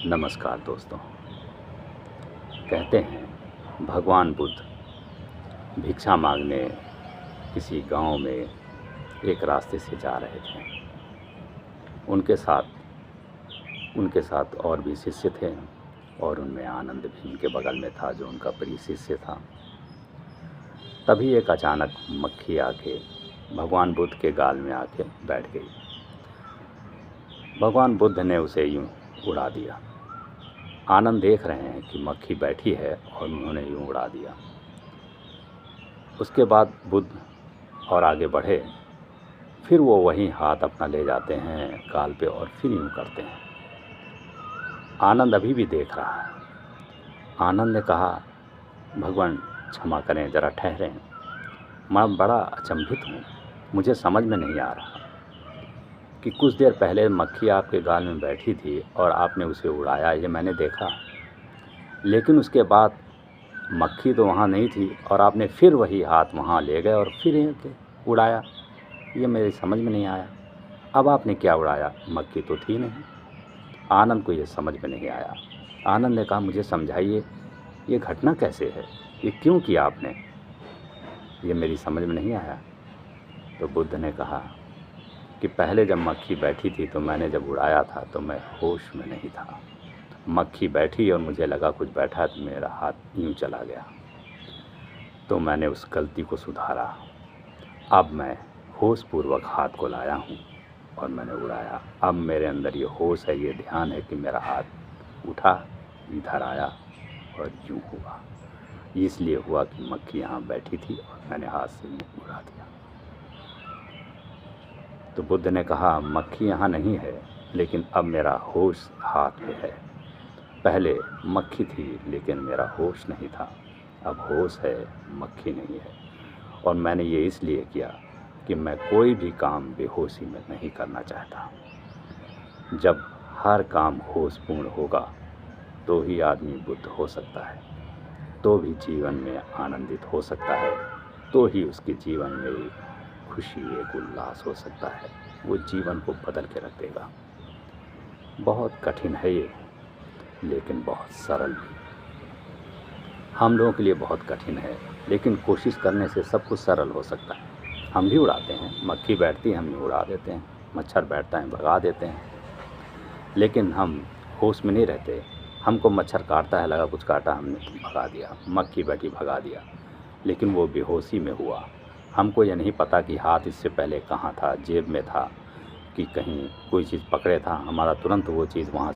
नमस्कार दोस्तों। कहते हैं भगवान बुद्ध भिक्षा मांगने किसी गांव में एक रास्ते से जा रहे थे। उनके साथ और भी शिष्य थे और उनमें आनंद भी उनके बगल में था, जो उनका प्रिय शिष्य था। तभी एक अचानक मक्खी आके भगवान बुद्ध के गाल में आके बैठ गई। भगवान बुद्ध ने उसे यूं उड़ा दिया। आनंद देख रहे हैं कि मक्खी बैठी है और उन्होंने यूं उड़ा दिया। उसके बाद बुद्ध और आगे बढ़े, फिर वो वहीं हाथ अपना ले जाते हैं गाल पे और फिर यूं करते हैं। आनंद अभी भी देख रहा है। आनंद ने कहा, भगवान क्षमा करें, ज़रा ठहरें, मैं बड़ा अचंभित हूँ। मुझे समझ में नहीं आ रहा कि कुछ देर पहले मक्खी आपके गाल में बैठी थी और आपने उसे उड़ाया, ये मैंने देखा, लेकिन उसके बाद मक्खी तो वहाँ नहीं थी और आपने फिर वही हाथ वहाँ ले गए और फिर उड़ाया। ये मेरी समझ में नहीं आया। अब आपने क्या उड़ाया? मक्खी तो थी नहीं। आनंद को ये समझ में नहीं आया। आनंद ने कहा, मुझे समझाइए, ये घटना कैसे है, ये क्यों किया आपने? ये मेरी समझ में नहीं आया। तो बुद्ध ने कहा कि पहले जब मक्खी बैठी थी तो मैंने जब उड़ाया था तो मैं होश में नहीं था। मक्खी बैठी और मुझे लगा कुछ बैठा, तो मेरा हाथ यूं चला गया, तो मैंने उस गलती को सुधारा। अब मैं होशपूर्वक हाथ को लाया हूँ और मैंने उड़ाया। अब मेरे अंदर ये होश है, ये ध्यान है कि मेरा हाथ उठा, इधर आया और यूं हुआ। इसलिए हुआ कि मक्खी यहाँ बैठी थी और मैंने हाथ से उड़ा दिया। तो बुद्ध ने कहा, मक्खी यहाँ नहीं है, लेकिन अब मेरा होश हाथ में है। पहले मक्खी थी लेकिन मेरा होश नहीं था, अब होश है, मक्खी नहीं है। और मैंने ये इसलिए किया कि मैं कोई भी काम बेहोशी में नहीं करना चाहता। जब हर काम होशपूर्ण होगा तो ही आदमी बुद्ध हो सकता है, तो भी जीवन में आनंदित हो सकता है, तो ही उसके जीवन में एक खुशी, एक उल्लास हो सकता है। वो जीवन को बदल के रख देगा। बहुत कठिन है ये, लेकिन बहुत सरल भी। हम लोगों के लिए बहुत कठिन है, लेकिन कोशिश करने से सब कुछ सरल हो सकता है। हम भी उड़ाते हैं, मक्खी बैठती है हम उड़ा देते हैं, मच्छर बैठता है भगा देते हैं, लेकिन हम होश में नहीं रहते। हमको मच्छर काटता है, लगा कुछ काटा, हमने भगा दिया, मक्खी बैठी भगा दिया, लेकिन वो बेहोशी में हुआ। हमको ये नहीं पता कि हाथ इससे पहले कहाँ था, जेब में था कि कहीं कोई चीज़ पकड़े था, हमारा तुरंत वो चीज़ वहाँ